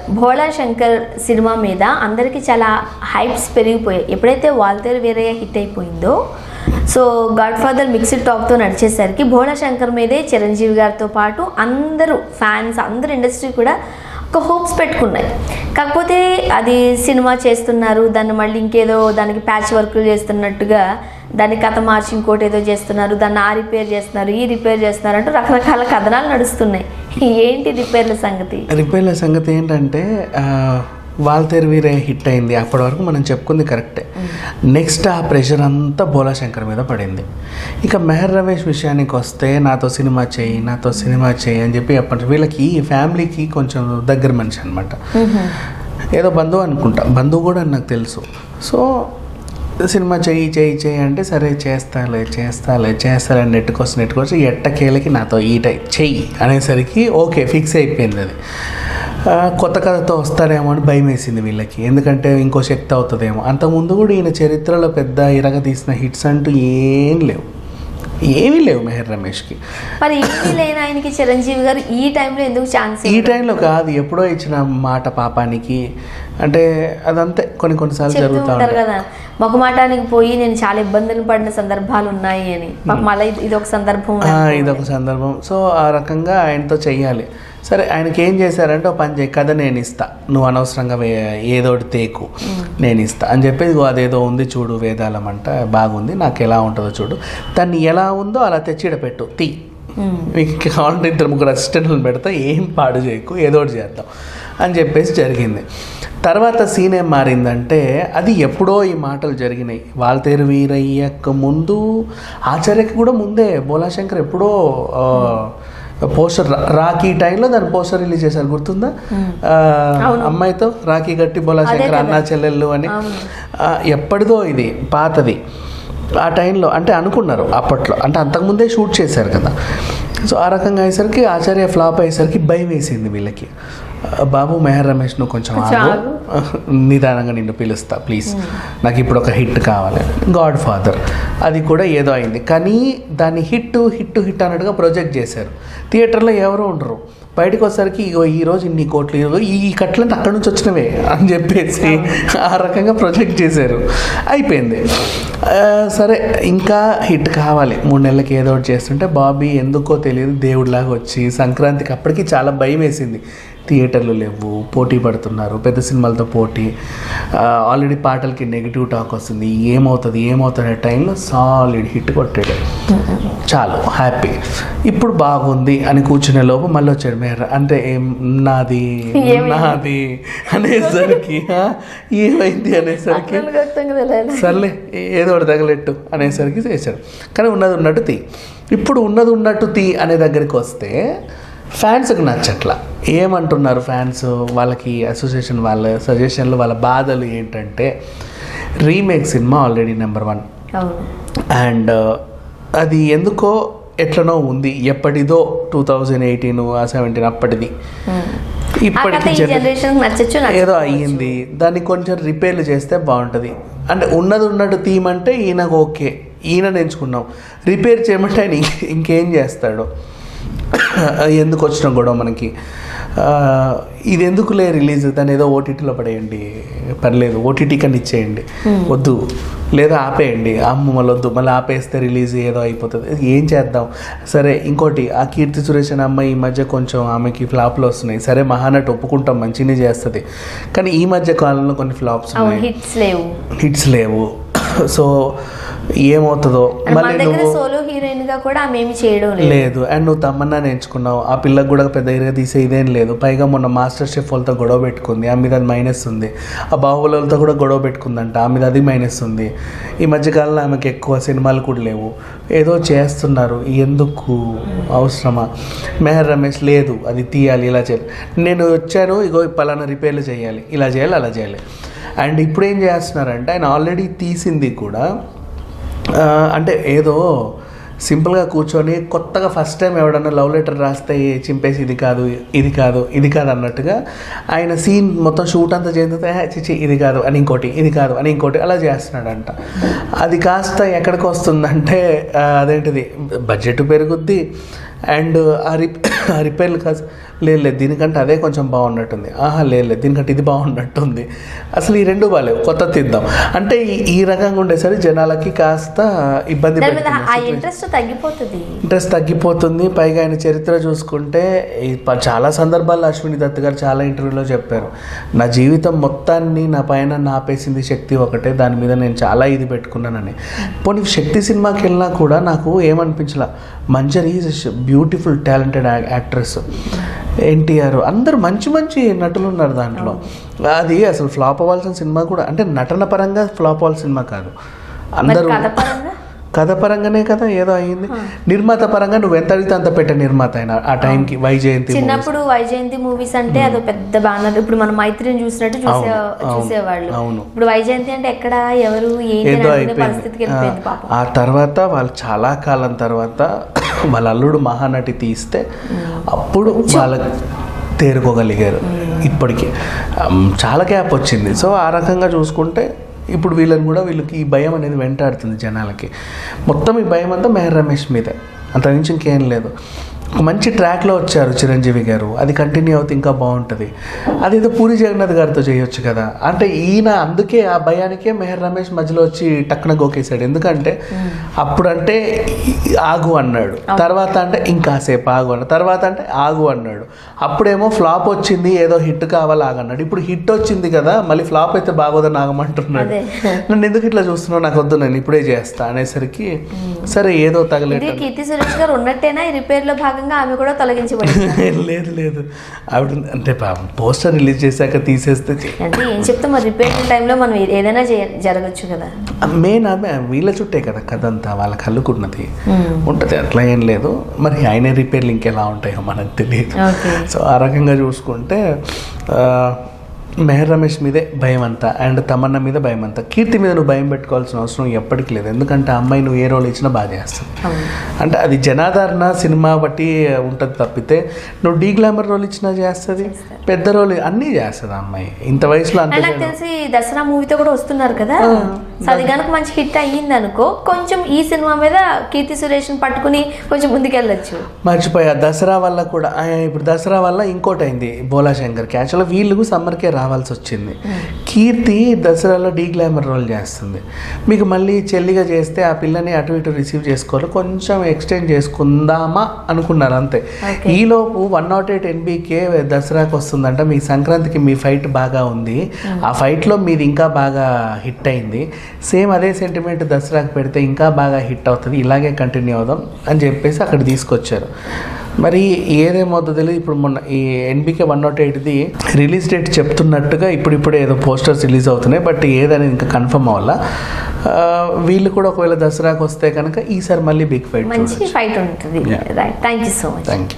భోళా Shankar cinema మీద అందరికీ చాలా హైప్స్ పెరిగిపోయాయి. ఎప్పుడైతే వాల్తేరు వీరయ్య హిట్ అయిపోయిందో, సో గాడ్ ఫాదర్ మిక్స్డ్ టాక్తో నడిచేసరికి భోళా శంకర్ మీదే చిరంజీవి గారితో పాటు అందరూ ఫ్యాన్స్, అందరు ఇండస్ట్రీ కూడా ఒక హోప్స్ పెట్టుకున్నాయి. కాకపోతే అది సినిమా చేస్తున్నారు, దాన్ని మళ్ళీ ఇంకేదో దానికి ప్యాచ్ వర్క్లు చేస్తున్నట్టుగా దాన్ని కథ మార్చి ఇంకోటి ఏదో చేస్తున్నారు, దాన్ని ఆ రిపేర్ చేస్తున్నారు, ఈ రిపేర్ చేస్తున్నారు అంటూ రకరకాల కథనాలు నడుస్తున్నాయి. ఏంటి రిపేర్ల సంగతి ఏంటంటే వాల్తేరు వీరయ్య హిట్ అయింది, అప్పటి వరకు మనం చెప్పుకుంది కరెక్టే. నెక్స్ట్ ఆ ప్రెషర్ అంతా భోళా శంకర్ మీద పడింది. ఇక మెహర్ రమేష్ విషయానికి వస్తే నాతో సినిమా చేయి అని చెప్పి అప్పటి వీళ్ళకి ఫ్యామిలీకి కొంచెం దగ్గర మనిషి అనమాట. ఏదో బంధువు అనుకుంటా, బంధువు కూడా నాకు తెలుసు. సో సినిమా చేయి అంటే సరే చేస్తాలే నెట్టుకొచ్చి ఎట్టకేలకి నాతో చెయ్యి అనేసరికి ఓకే ఫిక్స్ అయిపోయింది. అది కొత్త కథతో వస్తారేమో అని భయం వేసింది వీళ్ళకి, ఎందుకంటే ఇంకో శక్తి అవుతుందేమో. అంతకుముందు కూడా ఈయన చరిత్రలో పెద్ద ఇరగ తీసిన హిట్స్ అంటూ ఏమీ లేవు మెహర్ రమేష్కి. మరి ఆయనకి చిరంజీవి గారు ఈ టైంలో ఎందుకు ఛాన్స్? ఈ టైంలో కాదు, ఎప్పుడో ఇచ్చిన మాట పాపానికి, అంటే అదంతే కొన్నిసార్లు జరుగుతూ ఉంటారు కదా. మొగమాటానికి పోయి నేను చాలా ఇబ్బందులు పడిన సందర్భాలు ఉన్నాయి అని, మళ్ళీ ఇదొక సందర్భం. సో ఆ రకంగా ఆయనతో చెయ్యాలి. సరే ఆయనకి ఏం చేశారంటే, ఒక పని చేయి, కథ నేను ఇస్తా, నువ్వు అనవసరంగా ఏదోటి తేకు, నేను ఇస్తా అని చెప్పేది. అదేదో ఉంది చూడు వేదాలం అంట, బాగుంది, నాకు ఎలా ఉంటుందో చూడు, దాన్ని ఎలా ఉందో అలా తెచ్చిడపెట్టు, మీకు కావాలంటే 2-3 అసిస్టెంట్లను పెడతా, ఏం పాడు చేయకు, ఏదోటి చేద్దాం అని చెప్పేసి జరిగింది. తర్వాత సీన్ ఏం మారిందంటే, అది ఎప్పుడో ఈ మాటలు జరిగినాయి. వాల్తేరు వీరయ్యకు ముందు, ఆచార్యకి కూడా ముందే భోళా శంకర్ ఎప్పుడో పోస్టర్, రాఖీ టైంలో దాని పోస్టర్ రిలీజ్ చేశారు, గుర్తుందా? అమ్మాయితో రాఖీ కట్టి భోళా శంకర్ అన్నా చెల్లెళ్ళు అని. ఎప్పటిదో ఇది, పాతది. ఆ టైంలో అంటే అనుకున్నారు అప్పట్లో, అంటే అంతకుముందే షూట్ చేశారు కదా. సో ఆ రకంగా అయ్యేసరికి ఆచార్య ఫ్లాప్ అయ్యేసరికి భయం వేసింది వీళ్ళకి. బాబు మెహర్ రమేష్ నువ్వు కొంచెం నిదానంగా నిన్ను పిలుస్తా ప్లీజ్, నాకు ఇప్పుడు ఒక హిట్ కావాలి. గాడ్ ఫాదర్ అది కూడా ఏదో అయింది, కానీ దాన్ని హిట్ అన్నట్టుగా ప్రొజెక్ట్ చేశారు. థియేటర్లో ఎవరు ఉండరు, బయటకు వచ్చేసరికి ఈరోజు ఇన్ని కోట్లు, ఈ కట్లంతా అక్కడి నుంచి వచ్చినవే అని చెప్పేసి ఆ రకంగా ప్రొజెక్ట్ చేశారు. అయిపోయింది. సరే ఇంకా హిట్ కావాలి, 3 నెలలకి ఏదో ఒకటి చేస్తుంటే బాబీ ఎందుకో తెలియదు దేవుడిలాగా వచ్చి సంక్రాంతికి అప్పటికి చాలా భయం వేసింది. థియేటర్లు లేవు, పోటీ పడుతున్నారు, పెద్ద సినిమాలతో పోటీ, ఆల్రెడీ పాటలకి నెగిటివ్ టాక్ వస్తుంది, ఏమవుతుంది అనే టైంలో సాలిడ్ హిట్ కొట్టాడు, చాలు హ్యాపీ. ఇప్పుడు బాగుంది అని కూర్చునే లోపు మళ్ళీ వచ్చాడు మేర, అంటే నాది అనేసరికి ఏమైంది అనేసరికి సర్లే ఏదో ఒకటి తగలెట్టు అనేసరికి చేశాడు. కానీ ఉన్నది ఉన్నట్టు తీ అనే దగ్గరికి వస్తే ఫ్యాన్స్కి నచ్చట్లా. ఏమంటున్నారు ఫ్యాన్స్, వాళ్ళకి అసోసియేషన్ వాళ్ళ సజెషన్లు, వాళ్ళ బాధలు ఏంటంటే, remake cinema already number 1 and అది ఎందుకో ఎట్లనో ఉంది, ఎప్పటిదో 2018-17 అప్పటిది, ఇప్పటికి ఏదో అయ్యింది, దాన్ని కొంచెం రిపేర్లు చేస్తే బాగుంటుంది. అంటే ఉన్నట్టు తీయమంటే ఈయనకు ఓకే, ఈయన ఎంచుకున్నాం, రిపేర్ చేయమంటే ఆయన ఇంకేం చేస్తాడు, ఎందుకు వచ్చిన గొడవ మనకి, ఇది ఎందుకులే రిలీజ్, దాన్ని ఏదో ఓటీటీలో పడేయండి, పర్లేదు ఓటీటీ కన్నా ఇచ్చేయండి, వద్దు లేదా ఆపేయండి, మళ్ళీ వద్దు, మళ్ళీ ఆపేస్తే రిలీజ్ ఏదో అయిపోతుంది, ఏం చేద్దాం. సరే ఇంకోటి, ఆ కీర్తి సురేష్ అనే అమ్మాయి ఈ మధ్య కొంచెం ఆమెకి ఫ్లాప్లు వస్తున్నాయి. సరే మహానటి ఒప్పుకుంటాం, మంచిగానే చేస్తుంది, కానీ ఈ మధ్య కాలంలో కొన్ని ఫ్లాప్స్ ఉన్నాయి, హిట్స్ లేవు. సో ఏమవుతుందో, మళ్ళీ సోలో హీరోయిన్ గా కూడా ఆమె ఏమి చేయడం లేదు. అండ్ నువ్వు తమన్నా నేర్చుకున్నావు, ఆ పిల్లకి కూడా పెద్ద హీరోగా తీసే ఇదేం లేదు. పైగా మొన్న మాస్టర్ షెఫ్ వాళ్ళతో గొడవ పెట్టుకుంది, ఆ మీద అది మైనస్ ఉంది. ఆ బాహుబలితో కూడా గొడవ పెట్టుకుందంట, ఆ మీద అది మైనస్ ఉంది. ఈ మధ్యకాలంలో ఆమెకి ఎక్కువ సినిమాలు కూడా లేవు, ఏదో చేస్తున్నారు, ఎందుకు అవసరమా? మెహర్ రమేష్ లేదు, అది తీయాలి, ఇలా చేయాలి, నేను వచ్చాను ఇగో పలానా రిపేర్లు చేయాలి, ఇలా చేయాలి, అలా చేయాలి. అండ్ ఇప్పుడు ఏం చేస్తున్నారంటే, ఆయన ఆల్రెడీ తీసింది కూడా అంటే ఏదో సింపుల్గా కూర్చొని కొత్తగా ఫస్ట్ టైం ఎవడన్నా లవ్ లెటర్ రాస్తే చింపేసి ఇది కాదు అన్నట్టుగా ఆయన సీన్ మొత్తం షూట్ అంతా చేస్తే చిచి ఇది కాదు అని ఇంకోటి అలా చేస్తున్నాడంట. అది కాస్త ఎక్కడికి వస్తుందంటే అదేంటిది బడ్జెట్ పెరుగుద్ది అండ్ ఆ రిపేర్లు లేదు దీనికంటే అదే కొంచెం బాగున్నట్టుంది, ఆహా లేదు దీనికంటే ఇది బాగున్నట్టుంది, అసలు ఈ రెండు బాగాలేవు కొత్త తీద్దాం అంటే ఈ రకంగా ఉండేసరికి జనాలకి కాస్త ఇబ్బంది ఇంట్రెస్ట్ తగ్గిపోతుంది. పైగా ఆయన చరిత్ర చూసుకుంటే చాలా సందర్భాల్లో అశ్విని దత్ గారు చాలా ఇంటర్వ్యూలో చెప్పారు, నా జీవితం మొత్తాన్ని నా పైన నాపేసింది శక్తి ఒకటే, దాని మీద నేను చాలా ఇది పెట్టుకున్నానని. పోనీ శక్తి సినిమాకి వెళ్ళినా కూడా నాకు ఏమనిపించలా, Manjari is beautiful talented actress, NTR అందరూ మంచి మంచి నటులు ఉన్నారు దాంట్లో. అది అసలు ఫ్లాప్ అవ్వాల్సిన సినిమా కూడా, అంటే నటన పరంగా ఫ్లాప్ అవ్వాల్సిన సినిమా కాదు, అందరూ కథ పరంగానే కదా ఏదో అయింది. నిర్మాత పరంగా నువ్వు ఎంత అడిగితే అంత పెట్టే నిర్మాత అయినా ఆ టైంకి. వైజయంతి చిన్నప్పుడు వైజయంతి మూవీస్ అంటే అదో పెద్ద బ్యానర్, ఇప్పుడు మనం మైత్రిని చూసినట్టు చూసేవాళ్ళు. ఇప్పుడు వైజయంతి అంటే ఎక్కడ ఎవరు ఏదో అయిపోయింది. ఆ తర్వాత వాళ్ళు చాలా కాలం తర్వాత వాళ్ళ అల్లుడు మహానటి తీస్తే అప్పుడు వాళ్ళకి తేరుకోగలిగారు. ఇప్పటికీ చాలా గ్యాప్ వచ్చింది. సో ఆ రకంగా చూసుకుంటే ఇప్పుడు వీళ్ళకి ఈ భయం అనేది వెంటాడుతుంది జనాలకి. మొత్తం ఈ భయం అంతా మెహర్ రమేష్ మీదే, అంత నుంచి ఇంకేం లేదు. ఒక మంచి ట్రాక్లో వచ్చారు చిరంజీవి గారు, అది కంటిన్యూ అవుతే ఇంకా బాగుంటుంది. అదేదో పూరి జగన్నాథ్ గారితో చేయొచ్చు కదా, అంటే ఈయన అందుకే ఆ భయానికే మెహర్ రమేష్ మధ్యలో వచ్చి టక్కున గోకేశాడు. ఎందుకంటే అప్పుడంటే ఆగు అన్నాడు, తర్వాత అంటే ఇంకాసేపు ఆగు అన్నాడు, తర్వాత అంటే ఆగు అన్నాడు. అప్పుడేమో ఫ్లాప్ వచ్చింది ఏదో హిట్ కావాలి ఆగన్నాడు. ఇప్పుడు హిట్ వచ్చింది కదా మళ్ళీ ఫ్లాప్ అయితే బాగోదని ఆగమంటున్నాడు. నన్ను ఎందుకు ఇట్లా చూస్తున్నావు, నాకు వద్దు నేను ఇప్పుడే చేస్తా అనేసరికి సరే ఏదో తగలేదు. కీర్తి సురేష్ గారు ఉన్నట్టేనా ఈ రిపేర్లో ఆమె కూడా తొలగించబడింది? లేదు ఆవిడ అంటే పోస్టర్ రిలీజ్ చేశాక తీసేస్తే అంటే ఏం చెప్తాం, మరి రిపేర్ టైంలో మనం ఏదైనా జరగచ్చు కదా. మెయిన్ ఆమె వీళ్ళ చుట్టే కదా కథ అంతా, వాళ్ళకి అల్లుకున్నది ఉంటుంది, అట్లా ఏం లేదు. మరి ఆయన రిపేర్లు ఇంకెలా ఉంటాయో మనకు తెలియదు. సో ఆ రకంగా చూసుకుంటే మెహర్ రమేష్ మీదే భయం అంతా, అండ్ తమన్నా మీద భయం అంతా. కీర్తి మీద నువ్వు భయం పెట్టుకోవాల్సిన అవసరం ఎప్పటికీ లేదు, ఎందుకంటే అమ్మాయి నువ్వు ఏ రోల్ ఇచ్చినా బాగా చేస్తుంది. అంటే అది జనాదరణ సినిమా బట్టి ఉంటుంది తప్పితే నువ్వు డీ గ్లామర్ రోల్ ఇచ్చినా చేస్తుంది, పెద్ద రోల్ అన్నీ చేస్తుంది అమ్మాయి ఇంత వయసులో. అంత నాకు తెలిసి దసరా మూవీతో కూడా వస్తున్నారు కదా, అది కనుక మంచి హిట్ అయ్యింది అనుకో, కొంచెం ఈ సినిమా మీద కీర్తి సురేష్ని పట్టుకుని కొంచెం ముందుకెళ్ళచ్చు. మర్చిపోయా దసరా వల్ల కూడా, ఇప్పుడు దసరా వల్ల ఇంకోటి అయింది బోలా శంకర్కి. యాక్చువల్గా వీళ్ళు సమ్మర్కే రావాల్సి వచ్చింది. కీర్తి దసరాలో డీ గ్లామర్ రోల్ చేస్తుంది. మీకు మళ్ళీ చెల్లిగా చేస్తే ఆ పిల్లని అటు ఇటు రిసీవ్ చేసుకోవాలి, కొంచెం ఎక్స్టెండ్ చేసుకుందామా అనుకున్నారు అంతే. ఈలోపు 108 NBK దసరాకి వస్తుందంట, మీ సంక్రాంతికి మీ ఫైట్ బాగా ఉంది, ఆ ఫైట్లో మీది ఇంకా బాగా హిట్ అయింది, సేమ్ అదే సెంటిమెంట్ దసరాకి పెడితే ఇంకా బాగా హిట్ అవుతుంది, ఇలాగే కంటిన్యూ అవుదాం అని చెప్పేసి అక్కడ తీసుకొచ్చారు. మరి ఏదేమవుతుందో తెలియదు. ఇప్పుడు మొన్న ఈ NBK 108ది రిలీజ్ డేట్ చెప్తున్నట్టుగా ఇప్పుడిప్పుడే ఏదో పోస్టర్స్ రిలీజ్ అవుతున్నాయి, బట్ ఏదనేది ఇంకా కన్ఫర్మ్ అవ్వాల. వీళ్ళు కూడా ఒకవేళ దసరాకి వస్తే కనుక ఈసారి మళ్ళీ బిగ్ ఫైట్, మంచి ఫైట్ ఉంటుంది. Right, thank you so much. Thank you.